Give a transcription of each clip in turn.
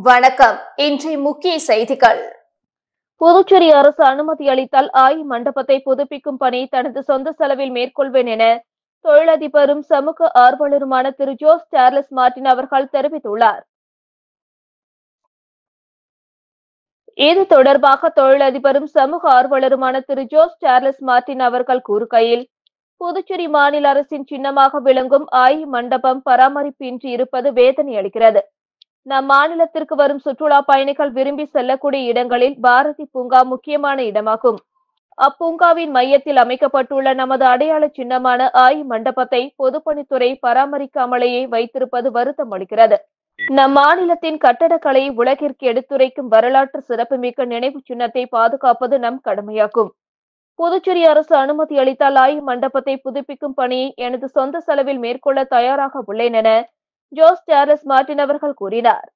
வணக்கம். இன்றைய முக்கிய செய்திகள். புதுச்சேரி அரசு அனுமதி அளித்தால் மண்டபத்தை புதுப்பிக்கும் பணி தனது சொந்த செலவில் மேற்கொள்வேன் என தொழிலதிபரும் சமூக ஆர்வலருமான திரு ஜோஸ் சார்லஸ் மார்டின் அவர்கள் தெரிவித்துள்ளார். இது தொடர்பாக தொழிலதிபரும் சமூக ஆர்வலருமான திரு ஜோஸ் சார்லஸ் மார்டின் அவர்கள் கூறுகையில், புதுச்சேரி மாநில அரசின் சின்னமாக விளங்கும் மண்டபம் பராமரிப்பின்றி இருப்பது வேதனை அளிக்கிறது. நம் மாநிலத்திற்கு வரும் சுற்றுலா பயணிகள் விரும்பி செல்லக்கூடிய இடங்களில் பாரதி பூங்கா முக்கியமான இடமாகும். அப்பூங்காவின் மையத்தில் அமைக்கப்பட்டுள்ள நமது அடையாள சின்னமான மண்டபத்தை பொதுப்பணித்துறை பராமரிக்காமலேயே வைத்திருப்பது வருத்தம் அளிக்கிறது. நம் மாநிலத்தின் கட்டடக்கலையை உலகிற்கு எடுத்துரைக்கும் வரலாற்று சிறப்புமிக்க நினைவு சின்னத்தை பாதுகாப்பது நம் கடமையாகும். புதுச்சேரி அரசு அனுமதி அளித்தால் மண்டபத்தை புதுப்பிக்கும் பணியை எனது சொந்த செலவில் மேற்கொள்ள தயாராக உள்ளேன் என ஜோஸ் சார்லஸ் மார்டின் அவர்கள் கூறினார்.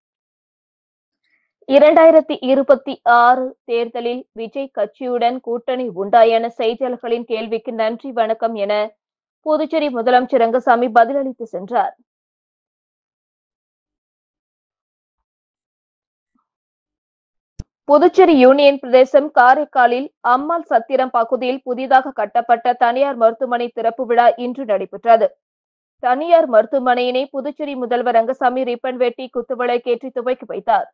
2026 தேர்தலில் விஜய் கட்சியுடன் கூட்டணி உண்டா என செய்தியாளர்களின் கேள்விக்கு நன்றி வணக்கம் என புதுச்சேரி முதலமைச்சர் ரங்கசாமி பதிலளித்து சென்றார். புதுச்சேரி யூனியன் பிரதேசம் காரைக்காலில் அம்மாள் சத்திரம் பகுதியில் புதிதாக கட்டப்பட்ட தனியார் மருத்துவமனை திறப்பு விழா இன்று நடைபெற்றது. தனியார் மருத்துவமனையினை புதுச்சேரி முதல்வர் ரங்கசாமி ரிப்பன் வெட்டி குத்துவிளக்கேற்றி துவக்கி வைத்தார்.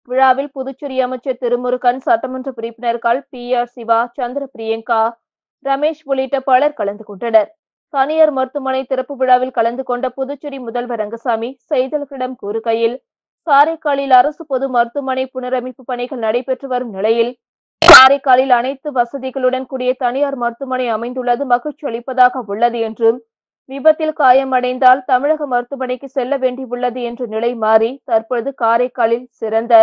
விழாவில் புதுச்சேரி அமைச்சர் திருமுருகன், சட்டமன்ற உறுப்பினர்கள் PR சிவா, சந்திர பிரியங்கா, ரமேஷ் உள்ளிட்ட பலர் கலந்து கொண்டனர். தனியார் மருத்துவமனை திறப்பு விழாவில் கலந்து கொண்ட புதுச்சேரி முதல்வர் ரங்கசாமி செய்தியாளர்களிடம் கூறுகையில், காரைக்காலில் அரசு பொது மருத்துவமனை புனரமைப்பு பணிகள் நடைபெற்று வரும் நிலையில் காரைக்காலில் அனைத்து வசதிகளுடன் கூடிய தனியார் மருத்துவமனை அமைந்துள்ளது மகிழ்ச்சி அளிப்பதாக உள்ளது என்றும், விபத்தில் காயமடைந்தால் தமிழக மருத்துவமனைக்கு செல்ல வேண்டியுள்ளது என்ற நிலை மாறி தற்பொழுது காரைக்காலில் சிறந்த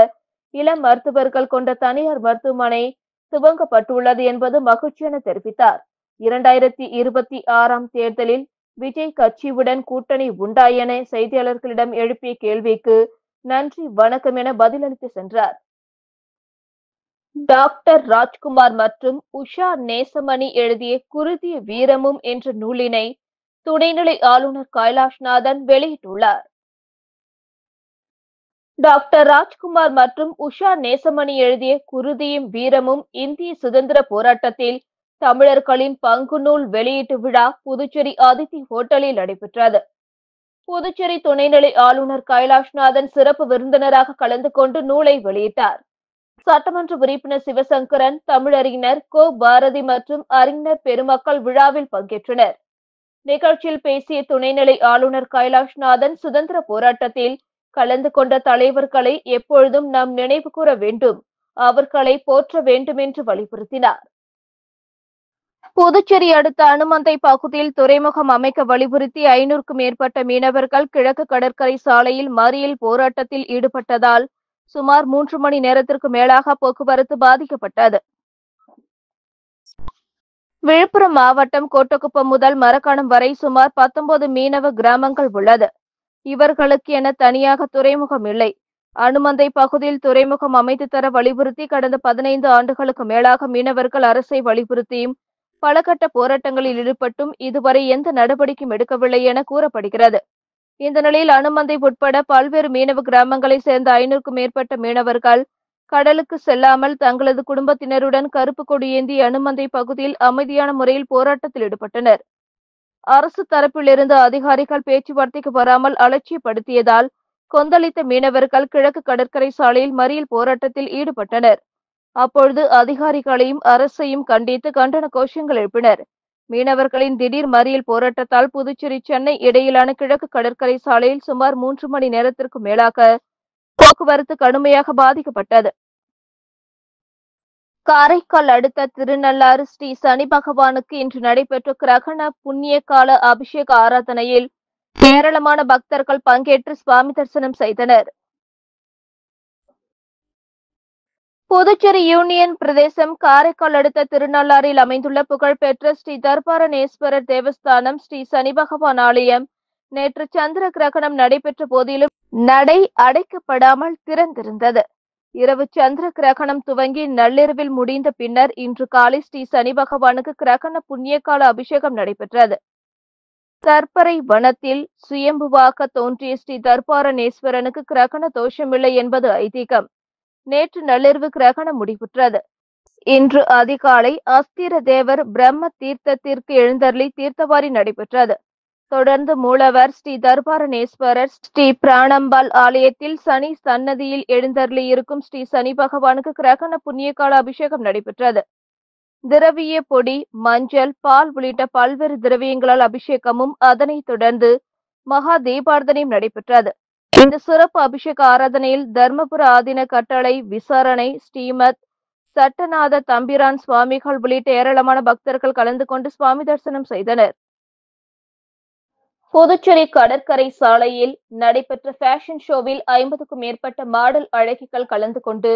இளம் மருத்துவர்கள் கொண்ட தனியார் மருத்துவமனை துவங்கப்பட்டுள்ளது என்பது மகிழ்ச்சி என தெரிவித்தார். 2026 தேர்தலில் விஜய் கட்சியுடன் கூட்டணி உண்டா என செய்தியாளர்களிடம் எழுப்பிய கேள்விக்கு நன்றி வணக்கம் என பதிலளித்து சென்றார். டாக்டர் ராஜ்குமார் மற்றும் உஷா நேசமணி எழுதிய குருதிய வீரமும் என்ற நூலினை துணைநிலை ஆளுநர் கைலாஷ்நாதன் வெளியிட்டுள்ளார். டாக்டர் ராஜ்குமார் மற்றும் உஷா நேசமணி எழுதிய குருதியும் வீரமும் இந்திய சுதந்திர போராட்டத்தில் தமிழர்களின் பங்கு நூல் வெளியீட்டு விழா புதுச்சேரி அதித்தி ஹோட்டலில் நடைபெற்றது. புதுச்சேரி துணைநிலை ஆளுநர் கைலாஷ்நாதன் சிறப்பு விருந்தினராக கலந்து கொண்டு நூலை வெளியிட்டார். சட்டமன்ற உறுப்பினர் சிவசங்கரன், தமிழறிஞர் கோ பாரதி மற்றும் அறிஞர் பெருமக்கள் விழாவில் பங்கேற்றனர். நிகழ்ச்சியில் பேசிய துணைநிலை ஆளுநர் கைலாஷ்நாதன், சுதந்திர போராட்டத்தில் கலந்து கொண்ட தலைவர்களை எப்பொழுதும் நாம் நினைவு கூற வேண்டும், அவர்களை போற்ற வேண்டும் என்று வலியுறுத்தினார். புதுச்சேரி அடுத்த அனுமந்தை பகுதியில் துறைமுகம் அமைக்க வலியுறுத்தி 500க்கும் மேற்பட்ட மீனவர்கள் கிழக்கு கடற்கரை சாலையில் மறியல் போராட்டத்தில் ஈடுபட்டதால் சுமார் 3 மணி நேரத்திற்கு மேலாக போக்குவரத்து பாதிக்கப்பட்டது. விழுப்புரம் மாவட்டம் கோட்டக்குப்பம் முதல் மரக்காணம் வரை சுமார் 19 மீனவ கிராமங்கள் உள்ளது. இவர்களுக்கு என தனியாக துறைமுகம் இல்லை. அனுமந்தை பகுதியில் துறைமுகம் அமைத்து தர வலியுறுத்தி கடந்த 15 ஆண்டுகளுக்கு மேலாக மீனவர்கள் அரசை வலியுறுத்தியும் பல கட்ட போராட்டங்களில் ஈடுபட்டும் இதுவரை எந்த நடவடிக்கையும் எடுக்கவில்லை என கூறப்படுகிறது. இந்த நிலையில் அனுமந்தை உட்பட பல்வேறு மீனவ கிராமங்களை சேர்ந்த 500க்கும் மேற்பட்ட மீனவர்கள் கடலுக்கு செல்லாமல் தங்களது குடும்பத்தினருடன் கருப்பு கொடி ஏந்தி அனுமந்தை பகுதியில் அமைதியான முறையில் போராட்டத்தில் ஈடுபட்டனர். அரசு தரப்பிலிருந்து அதிகாரிகள் பேச்சுவார்த்தைக்கு வராமல் அலட்சியப்படுத்தியதால் கொந்தளித்த மீனவர்கள் கிழக்கு கடற்கரை சாலையில் மறியல் போராட்டத்தில் ஈடுபட்டனர். அப்பொழுது அதிகாரிகளையும் அரசையும் கண்டித்து கண்டன கோஷங்கள் எழுப்பினர். மீனவர்களின் திடீர் மறியல் போராட்டத்தால் புதுச்சேரி சென்னை இடையிலான கிழக்கு கடற்கரை சாலையில் சுமார் 3 மணி நேரத்திற்கு மேலாக போக்குவரத்து கடுமையாக பாதிக்கப்பட்டது. காரைக்கால் அடுத்த திருநள்ளாறு ஸ்ரீ சனி பகவானுக்கு இன்று நடைபெற்ற கிரகண புண்ணிய கால அபிஷேக ஆராதனையில் ஏராளமான பக்தர்கள் பங்கேற்று சுவாமி தரிசனம் செய்தனர். புதுச்சேரி யூனியன் பிரதேசம் காரைக்கால் அடுத்த திருநள்ளாறில் அமைந்துள்ள புகழ்பெற்ற ஸ்ரீ தர்பாரணேஸ்வரர் தேவஸ்தானம் ஸ்ரீ சனி பகவான் ஆலயம் நேற்று சந்திர கிரகணம் நடைபெற்ற போதிலும் நடை அடைக்கப்படாமல் திறந்திருந்தது. இரவு சந்திர கிரகணம் துவங்கி நள்ளிரவில் முடிந்த பின்னர் இன்று காலை ஸ்ரீ சனி பகவானுக்கு கிரகண புண்ணிய கால அபிஷேகம் நடைபெற்றது. கற்பரை வனத்தில் சுயம்புவாக தோன்றிய ஸ்ரீ தர்பாரணேஸ்வரனுக்கு கிரகண தோஷமில்லை என்பது ஐதீகம். நேற்று நள்ளிரவு கிரகணம் முடிவுற்றது. இன்று அதிகாலை அஸ்திர தேவர் பிரம்ம தீர்த்தத்திற்கு எழுந்தருளி தீர்த்தவாரி நடைபெற்றது. தொடர்ந்து மூலவர் ஸ்ரீ தர்பாரணேஸ்வரர் ஸ்ரீ பிராணம்பாள் ஆலயத்தில் சனி சன்னதியில் எழுந்தருளி இருக்கும் ஸ்ரீ சனி பகவானுக்கு கிரகண புண்ணியகால அபிஷேகம் நடைபெற்றது. திரவிய பொடி, மஞ்சள், பால் உள்ளிட்ட பல்வேறு திரவியங்களால் அபிஷேகமும் அதனைத் தொடர்ந்து மகா தீபார்த்தனையும் நடைபெற்றது. இந்த சிறப்பு அபிஷேக ஆராதனையில் தர்மபுர ஆதீன கட்டளை விசாரணை ஸ்ரீமத் சட்டநாத தம்பிரான் சுவாமிகள் உள்ளிட்ட ஏராளமான பக்தர்கள் கலந்து கொண்டு சுவாமி தரிசனம் செய்தனர். புதுச்சேரி கடற்கரை சாலையில் நடைபெற்ற ஃபேஷன் ஷோவில் 50க்கும் மேற்பட்ட மாடல் அழகிகள் கலந்து கொண்டு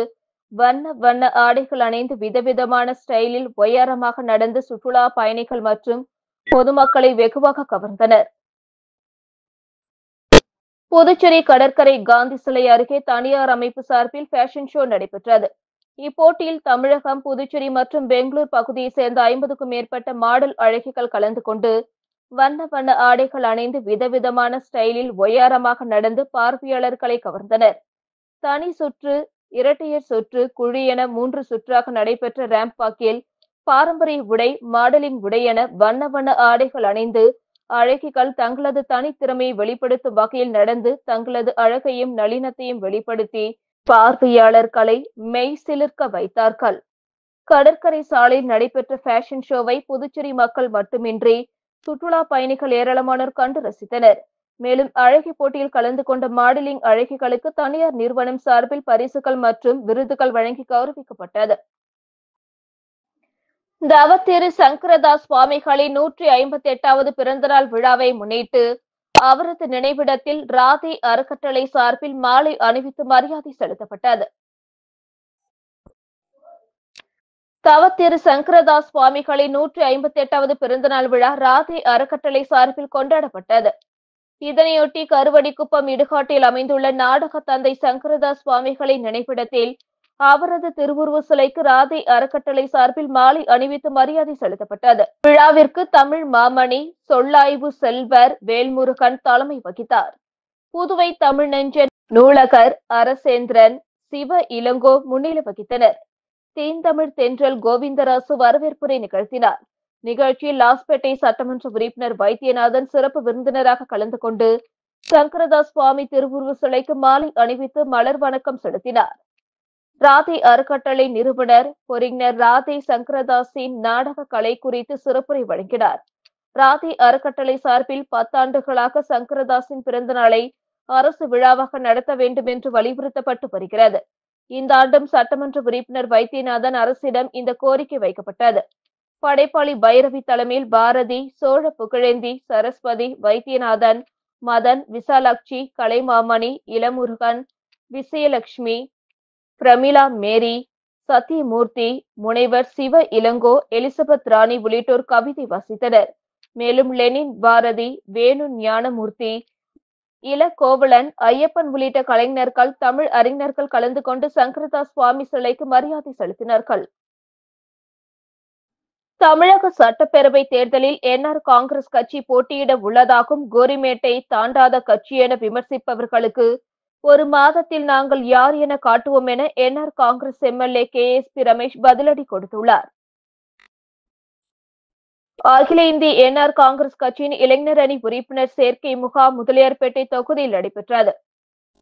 வண்ண வண்ண ஆடைகள் அணிந்து விதவிதமான ஸ்டைலில் ஒய்யாரமாக நடந்து சுற்றுலா பயணிகள் மற்றும் பொதுமக்களை வெகுவாக கவர்ந்தனர். புதுச்சேரி கடற்கரை காந்தி சிலை அருகே தனியார் அமைப்பு சார்பில் ஃபேஷன் ஷோ நடைபெற்றது. இப்போட்டியில் தமிழகம், புதுச்சேரி மற்றும் பெங்களூர் பகுதியைச் சேர்ந்த 50க்கும் மேற்பட்ட மாடல் அழகிகள் கலந்து கொண்டு வண்ண வண்ண ஆடைகள் அணிந்து விதவிதமான ஸ்டைலில் ஒய்யாரமாக நடந்து பார்வையாளர்களை கவர்ந்தனர். தனி சுற்று, இரட்டையர் சுற்று, குழி என 3 சுற்றாக நடைபெற்ற ரேம்ப் வாக்கில் பாரம்பரிய உடை, மாடலிங் உடை என வண்ண வண்ண ஆடைகள் அணிந்து அழகிகள் தங்களது தனித்திறமையை வெளிப்படுத்தும் வகையில் நடந்து தங்களது அழகையும் நளினத்தையும் வெளிப்படுத்தி பார்வையாளர்களை மெய் சிலிர்க்க வைத்தார்கள். கடற்கரை சாலையில் நடைபெற்ற ஃபேஷன் ஷோவை புதுச்சேரி மக்கள் மட்டுமின்றி சுற்றுலா பயணிகள் ஏராளமானோர் கண்டு ரசித்தனர். மேலும் அழகி போட்டியில் கலந்து கொண்ட மாடலிங் அழகிகளுக்கு தனியார் நிறுவனம் சார்பில் பரிசுகள் மற்றும் விருதுகள் வழங்கி கௌரவிக்கப்பட்டது. தவத்திரு சங்கரதாஸ் சுவாமிகளின் 158வது பிறந்தநாள் விழாவை முன்னிட்டு அவரது நினைவிடத்தில் ராதே அறக்கட்டளை சார்பில் மாலை அணிவித்து மரியாதை செலுத்தப்பட்டது. தவத்திரு சங்கரதாஸ் சுவாமிகளின் 158வது பிறந்தநாள் விழா ராதே அறக்கட்டளை சார்பில் கொண்டாடப்பட்டது. இதனையொட்டி கருவடிக்குப்பம் இடுகாட்டில் அமைந்துள்ள நாடக தந்தை சங்கரதாஸ் சுவாமிகளின் நினைவிடத்தில் அவரது திருவுருவ சிலைக்கு ராதே அறக்கட்டளை சார்பில் மாலை அணிவித்து மரியாதை செலுத்தப்பட்டது. விழாவிற்கு தமிழ் மாமணி சொல்லாய்வு செல்வர் வேல்முருகன் தலைமை வகித்தார். புதுவை தமிழ் நெஞ்சன் நூலகர் அரசேந்திரன், சிவ இளங்கோ முன்னிலை வகித்தனர். தேன்தமிழ் தென்றல் கோவிந்தராசு வரவேற்புரை நிகழ்த்தினார். நிகழ்ச்சியில் லாஸ்பேட்டை சட்டமன்ற உறுப்பினர் வைத்தியநாதன் சிறப்பு விருந்தினராக கலந்து கொண்டு சங்கரதாஸ் சுவாமி திருவுருவ சிலைக்கு மாலை அணிவித்து மலர் வணக்கம் செலுத்தினார். ராதே அறக்கட்டளை நிறுவனர் பொறிஞர் ராதே சங்கரதாஸின் நாடக கலை குறித்து சிறப்புரை வழங்கினார். ராதே அறக்கட்டளை சார்பில் 10 ஆண்டுகளாக சங்கரதாஸின் பிறந்த நாளை அரசு விழாவாக நடத்த வேண்டும் என்று வலியுறுத்தப்பட்டு வருகிறது. இந்த ஆண்டும் சட்டமன்ற உறுப்பினர் வைத்தியநாதன் அரசிடம் இந்த கோரிக்கை வைக்கப்பட்டது. படைப்பாளி பைரவி தலைமையில் பாரதி, சோழ புகழேந்தி, சரஸ்வதி, வைத்தியநாதன், மதன், விசாலாட்சி, கலைமாமணி, இளமுருகன், விசயலட்சுமி, பிரமிளா மேரி, சத்தியமூர்த்தி, முனைவர் சிவ இளங்கோ, எலிசபெத் ராணி உள்ளிட்டோர் கவிதை வாசித்தனர். மேலும் லெனின், பாரதி, வேணு ஞானமூர்த்தி, இளகோவலன், ஐயப்பன் உள்ளிட்ட கலைஞர்கள், தமிழ் அறிஞர்கள் கலந்து கொண்டு சங்கரதாஸ் சுவாமி சிலைக்கு மரியாதை செலுத்தினார்கள். தமிழக சட்டப்பேரவை தேர்தலில் என்ஆர் காங்கிரஸ் கட்சி போட்டியிட உள்ளதாகவும் கோரிமேட்டை தாண்டாத கட்சி என விமர்சிப்பவர்களுக்கு 1 மாதத்தில் நாங்கள் யார் என காட்டுவோம் என NR Congress MLA KSP Ramesh பதிலடி கொடுத்துள்ளார். அகில இந்திய என்ஆர் காங்கிரஸ் கட்சியின் இளைஞர் அணி உறுப்பினர் சேர்க்கை முகாம் முதலியார்பேட்டை தொகுதியில் நடைபெற்றது.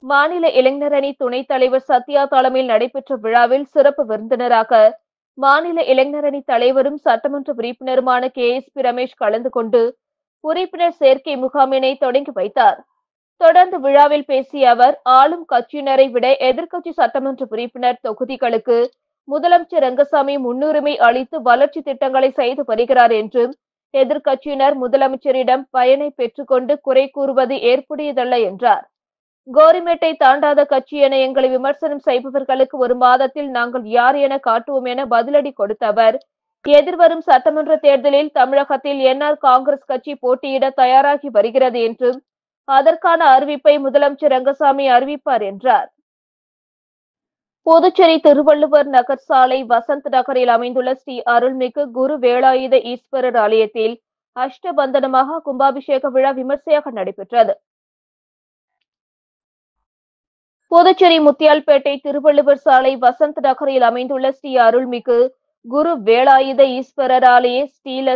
மாநில இளைஞர் அணி துணைத் தலைவர் சத்யா தலைமையில் நடைபெற்ற விழாவில் சிறப்பு விருந்தினராக மாநில இளைஞர் அணி தலைவரும் சட்டமன்ற உறுப்பினருமான KSP ரமேஷ் கலந்து கொண்டு உறுப்பினர் சேர்க்கை முகாமினை தொடங்கி வைத்தார். தொடர்ந்து விழாவில் பேசிய அவர், ஆளும் கட்சியினரை விட எதிர்க்கட்சி சட்டமன்ற உறுப்பினர் தொகுதிகளுக்கு முதலமைச்சர் ரங்கசாமி முன்னுரிமை அளித்து வளர்ச்சி திட்டங்களை செய்து வருகிறார் என்றும், எதிர்க்கட்சியினர் முதலமைச்சரிடம் பயனை பெற்றுக்கொண்டு குறை கூறுவது ஏற்புடையதல்ல என்றார். கோரிமேட்டை தாண்டாத கட்சி என எங்களை விமர்சனம் செய்பவர்களுக்கு 1 மாதத்தில் நாங்கள் யார் என காட்டுவோம் என பதிலடி கொடுத்த அவர், எதிர்வரும் சட்டமன்ற தேர்தலில் தமிழகத்தில் என்ஆர் காங்கிரஸ் கட்சி போட்டியிட தயாராகி வருகிறது என்றும், அதற்கான அறிவிப்பை முதலமைச்சர் ரங்கசாமி அறிவிப்பார் என்றார். புதுச்சேரி திருவள்ளுவர் நகர் சாலை வசந்த் நகரில் அமைந்துள்ள ஸ்ரீ அருள்மிகு குரு வேலாயுத ஈஸ்வரர் ஆலயத்தில் அஷ்டபந்தனமாக கும்பாபிஷேக விழா விமர்சையாக நடைபெற்றது. புதுச்சேரி முத்தியால்பேட்டை திருவள்ளுவர் சாலை வசந்த் நகரில் அமைந்துள்ள ஸ்ரீ அருள்மிகு குரு வேலாயுத ஈஸ்வரர் ஆலய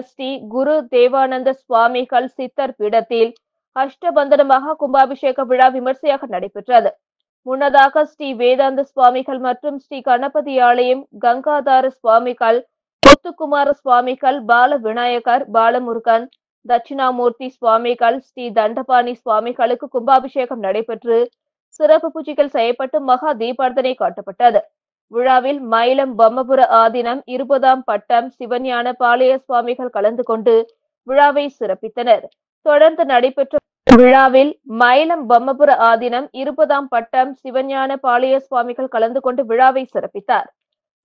ஸ்ரீ குரு தேவானந்த சுவாமிகள் சித்தர் பீடத்தில் அஷ்டபந்தனமாக கும்பாபிஷேக விழா விமர்சையாக நடைபெற்றது. முன்னதாக ஸ்ரீ வேதாந்த சுவாமிகள் மற்றும் ஸ்ரீ கணபதி ஆலயம் கங்காதார சுவாமிகள், முத்துக்குமார சுவாமிகள், பால விநாயகர், பாலமுருகன், தட்சிணாமூர்த்தி சுவாமிகள், ஸ்ரீ தண்டபாணி சுவாமிகளுக்கு கும்பாபிஷேகம் நடைபெற்று சிறப்பு பூஜைகள் செய்யப்பட்டு மகா தீபார்த்தனை காட்டப்பட்டது. விழாவில் மயிலம் பொம்மபுர ஆதீனம் 20ஆம் பட்டம் சிவஞான பாளைய சுவாமிகள் கலந்து கொண்டு விழாவை சிறப்பித்தனர். தொடர்ந்து நடைபெற்ற விழாவில் மயிலம் பொம்மபுர ஆதீனம் 20ஆம் பட்டம் சிவஞான பாளைய சுவாமிகள் கலந்து கொண்டு விழாவை சிறப்பித்தார்.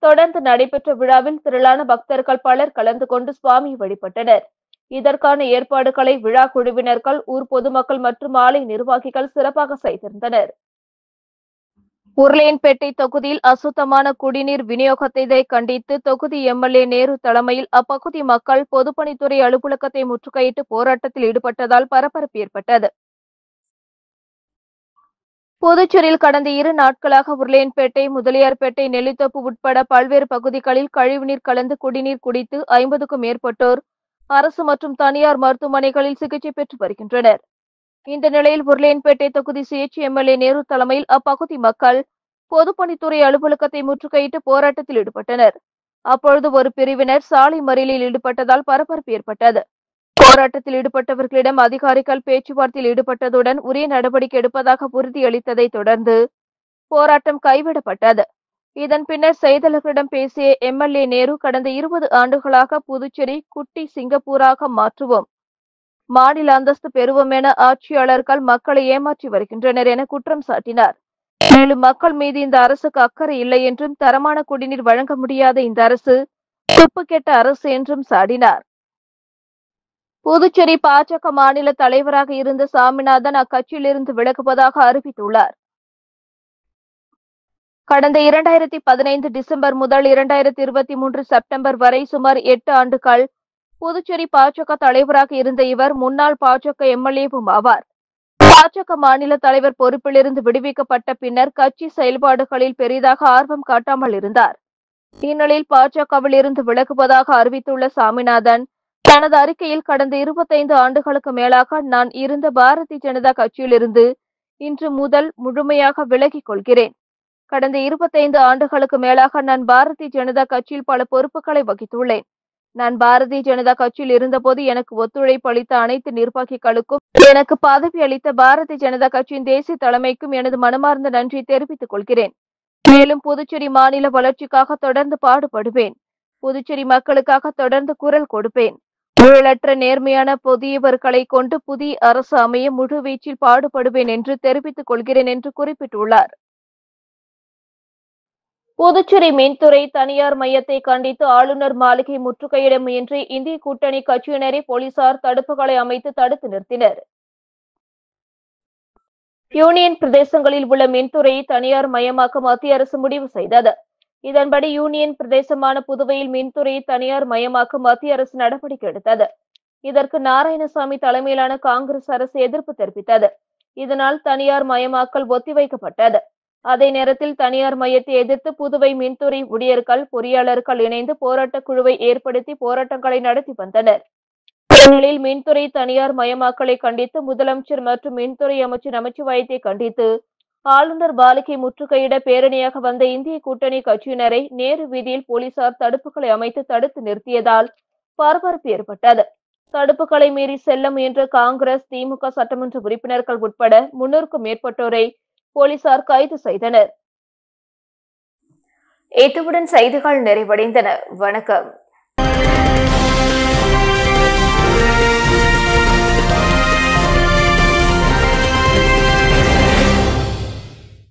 தொடர்ந்து நடைபெற்ற விழாவில் திரளான பக்தர்கள் பலர் கலந்து கொண்டு சுவாமி வழிபட்டனர். இதற்கான ஏற்பாடுகளை விழா குழுவினர்கள், ஊர் பொதுமக்கள் மற்றும் ஆலய நிர்வாகிகள் சிறப்பாக செய்திருந்தனர். உருளையன்பேட்டை தொகுதியில் அசுத்தமான குடிநீர் விநியோகத்தை கண்டித்து தொகுதி எம்எல்ஏ நேரு தலைமையில் அப்பகுதி மக்கள் பொதுப்பணித்துறை அலுவலகத்தை முற்றுகையிட்டு போராட்டத்தில் ஈடுபட்டதால் பரபரப்பு ஏற்பட்டது. புதுச்சேரியில் கடந்த 2 நாட்களாக உருளையன்பேட்டை, முதலியார்பேட்டை, நெல்லித்தோப்பு உட்பட பல்வேறு பகுதிகளில் கழிவுநீர் கலந்து குடிநீர் குடித்து 50க்கும் மேற்பட்டோர் அரசு மற்றும் தனியார் மருத்துவமனைகளில் சிகிச்சை பெற்று வருகின்றனர். இந்த நிலையில் உருளையன்பேட்டை தொகுதி சுயேட்சை எம்எல்ஏ நேரு தலைமையில் அப்பகுதி மக்கள் பொதுப்பணித்துறை அலுவலகத்தை முற்றுகையிட்டு போராட்டத்தில் ஈடுபட்டனர். அப்பொழுது ஒரு பிரிவினர் சாலை மறியலில் ஈடுபட்டதால் பரபரப்பு ஏற்பட்டது. போராட்டத்தில் ஈடுபட்டவர்களிடம் அதிகாரிகள் பேச்சுவார்த்தையில் ஈடுபட்டதுடன் உரிய நடவடிக்கை எடுப்பதாக உறுதியளித்ததை தொடர்ந்து போராட்டம் கைவிடப்பட்டது. இதன் பின்னர் செய்தியாளர்களிடம் பேசிய எம்எல்ஏ நேரு, கடந்த 20 ஆண்டுகளாக புதுச்சேரி குட்டி சிங்கப்பூராக மாற்றுவோம், மாநில அந்தஸ்து பெறுவோம் என ஆட்சியாளர்கள் மக்களை ஏமாற்றி வருகின்றனர் என குற்றம் சாட்டினார். மேலும் மக்கள் மீது இந்த அரசுக்கு அக்கறை இல்லை என்றும், தரமான குடிநீர் வழங்க முடியாத இந்த அரசு துப்புக்கெட்ட அரசு என்றும் சாடினார். புதுச்சேரி பாஜக மாநில தலைவராக இருந்த சாமிநாதன் அக்கட்சியிலிருந்து விலகுவதாக அறிவித்துள்ளார். கடந்த 2015 டிசம்பர் முதல் 2023 செப்டம்பர் வரை சுமார் 8 ஆண்டுகள் புதுச்சேரி பாஜக தலைவராக இருந்த இவர் முன்னாள் பாஜக எம்எல்ஏவும் ஆவார். பாஜக மாநில தலைவர் பொறுப்பிலிருந்து விடுவிக்கப்பட்ட பின்னர் கட்சி செயல்பாடுகளில் பெரிதாக ஆர்வம் காட்டாமல் இருந்தார். இந்நிலையில் பாஜகவில் இருந்து விலகுவதாக அறிவித்துள்ள சாமிநாதன் தனது அறிக்கையில், கடந்த 25 ஆண்டுகளுக்கு மேலாக நான் இருந்த பாரதிய ஜனதா கட்சியிலிருந்து இன்று முதல் முழுமையாக விலகிக் கொள்கிறேன். கடந்த 25 ஆண்டுகளுக்கு மேலாக நான் பாரதிய ஜனதா கட்சியில் பல பொறுப்புகளை வகித்துள்ளேன். நான் பாரதிய ஜனதா கட்சியில் இருந்தபோது எனக்கு ஒத்துழைப்பு அளித்த அனைத்து நிர்வாகிகளுக்கும், எனக்கு பதவி அளித்த பாரதிய ஜனதா கட்சியின் தேசிய தலைமைக்கும் எனது மனமார்ந்த நன்றியை தெரிவித்துக் கொள்கிறேன். மேலும் புதுச்சேரி மாநில வளர்ச்சிக்காக தொடர்ந்து பாடுபடுவேன். புதுச்சேரி மக்களுக்காக தொடர்ந்து குரல் கொடுப்பேன். ஊழலற்ற நேர்மையான புதியவர்களை கொண்டு புதிய அரசு அமைய முழுவீச்சில் பாடுபடுவேன் என்று தெரிவித்துக் கொள்கிறேன் என்று குறிப்பிட்டுள்ளார். புதுச்சேரி மின்துறை தனியார் மையத்தை கண்டித்து ஆளுநர் மாளிகை முற்றுகையிட முயன்ற இந்திய கூட்டணி கட்சியினரை போலீசார் தடுப்புகளை அமைத்து தடுத்து நிறுத்தினர். யூனியன் பிரதேசங்களில் உள்ள மின்துறையை தனியார் மயமாக்க மத்திய அரசு முடிவு செய்தது. இதன்படி யூனியன் பிரதேசமான புதுவையில் மின்துறையை தனியார் மயமாக்க மத்திய அரசு நடவடிக்கை எடுத்தது. இதற்கு நாராயணசாமி தலைமையிலான காங்கிரஸ் அரசு எதிர்ப்பு தெரிவித்தது. இதனால் தனியார் மயமாக்கல் ஒத்திவைக்கப்பட்டது. அதே நேரத்தில் தனியார் மையத்தை எதிர்த்து புதுவை மின்துறை ஊழியர்கள், பொறியாளர்கள் இணைந்து போராட்ட குழுவை ஏற்படுத்தி போராட்டங்களை நடத்தி வந்தனர். இந்நிலையில் மின்துறை தனியார் மயமாக்கலை கண்டித்து முதலமைச்சர் மற்றும் மின்துறை அமைச்சர் நமச்சிவாயத்தை கண்டித்து ஆளுநர் மாளிகை முற்றுகையிட பேரணியாக வந்த இந்திய கூட்டணி கட்சியினரை நேரு வீதியில் போலீசார் தடுப்புகளை அமைத்து தடுத்து நிறுத்தியதால் பரபரப்பு ஏற்பட்டது. தடுப்புகளை மீறி செல்ல முயன்ற காங்கிரஸ், திமுக சட்டமன்ற உறுப்பினர்கள் உட்பட 300க்கும் மேற்பட்டோரை போலீசார் கைது செய்தனர். இத்துடன் செய்திகள் நிறைவடைந்தன. வணக்கம்.